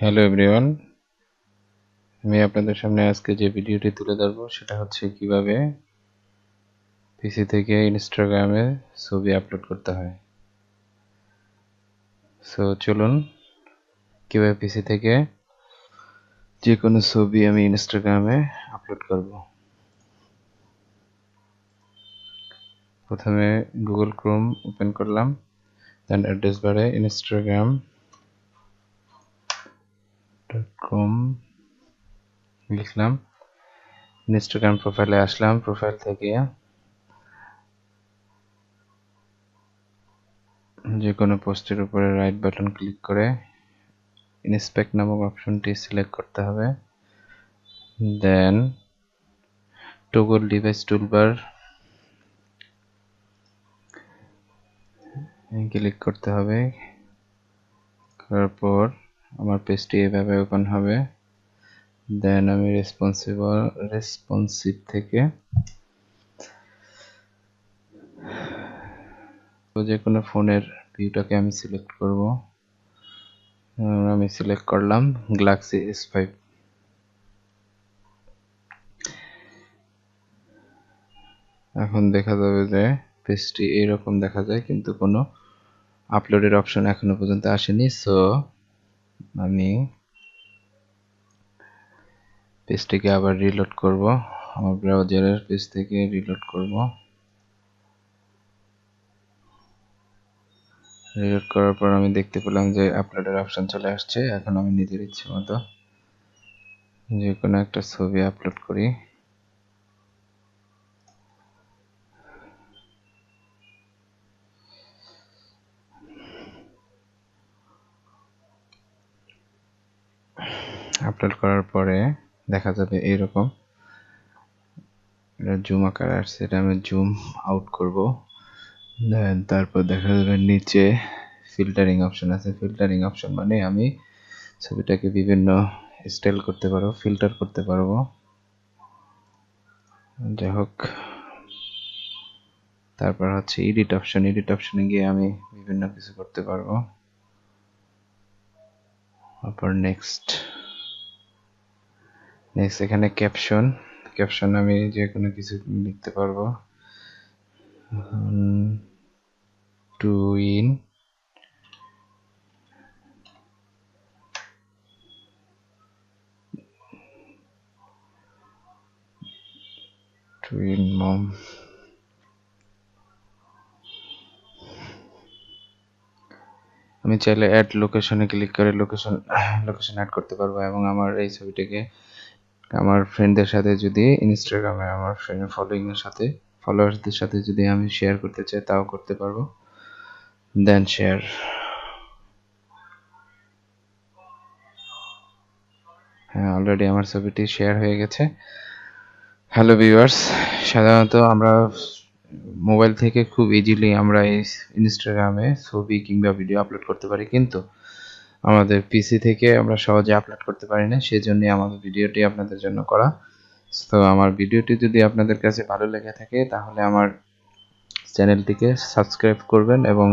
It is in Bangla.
হ্যালো এভরিওয়ান, আমি আপনাদের সামনে আজকে যে ভিডিওটি তুলে ধরবো সেটা হচ্ছে কিভাবে পিসি থেকে ইনস্টাগ্রামে ছবি আপলোড করতে হয়। সো চলুন কিভাবে পিসি থেকে যে কোনো ছবি আমি ইনস্টাগ্রামে আপলোড করব। প্রথমে গুগল ক্রোম ওপেন করলাম, দেন অ্যাড্রেস বারে instagram.com লিখলাম, ইনস্টাগ্রাম প্রোফাইলে আসলাম, প্রোফাইল থেকে যে কোনো পোস্টের উপরে রাইট বাটন ক্লিক করে ইন্সপেক্ট নামক অপশনটি সিলেক্ট করতে হবে। দেন টগল ডিভাইস টুলবার ক্লিক করতে হবে। করার পর আমার পেজটি এভাবে ওপেন হবে। দেন আমি রেসপন্সিভ থেকে যে কোনো ফোনের ভিউটাকে আমি সিলেক্ট করব। আমি সিলেক্ট করলাম গ্যালাক্সি S5। এখন দেখা যাবে যে পেজটি এরকম দেখা যায়, কিন্তু কোনো আপলোডের অপশন এখনো পর্যন্ত আসেনি। সো আমি পেজটিকে আবার রিলোড করব, আমার ব্রাউজারের পেজ থেকে রিলোড করব। রিলোড করার পর আমি দেখতে পেলাম যে আপলোডের অপশন চলে আসছে। এখন আমি নিজের ইচ্ছে মতো যে কোনো একটা ছবি আপলোড করি। আপলোড করার পরে দেখা যাবে এরকম, এটা জুম আকারে আসছে, এটা আমি জুম আউট করব। দেন তারপর দেখা যাবে নিচে ফিল্টারিং অপশন আছে। ফিল্টারিং অপশন মানে আমি ছবিটাকে বিভিন্ন স্টাইল করতে পারবো, ফিল্টার করতে পারবো। যাই হোক, তারপর হচ্ছে এডিট অপশন। এডিট অপশনে গিয়ে আমি বিভিন্ন কিছু করতে পারবো। তারপর নেক্সট এখানে ক্যাপশন আমি যে কোনো কিছু লিখতে পারবো। টুইন মম, আমি চাইলে অ্যাড লোকেশনে ক্লিক করে লোকেশন অ্যাড করতে পারবো, এবং আমার এই ছবিটাকে আমার ফ্রেন্ডদের সাথে যদি ইনস্টাগ্রামে আমার ফ্রেন্ড ফলোয়ার্সদের সাথে যদি আমি শেয়ার করতে চাই তাও করতে পারবো। দেন শেয়ার। হ্যাঁ, অলরেডি আমার ছবিটি শেয়ার হয়ে গেছে। হ্যালো ভিউয়ার্স, সাধারণত আমরা মোবাইল থেকে খুব ইজিলি আমরা এই ইনস্টাগ্রামে ছবি কিংবা ভিডিও আপলোড করতে পারি, কিন্তু আমাদের পিসি থেকে আমরা সহজে আপলোড করতে পারি না। সেজন্য আমাদের ভিডিওটি আপনাদের জন্য করা। তো আমার ভিডিওটি যদি আপনাদের কাছে ভালো লেগে থাকে তাহলে আমার চ্যানেলটিকে সাবস্ক্রাইব করবেন এবং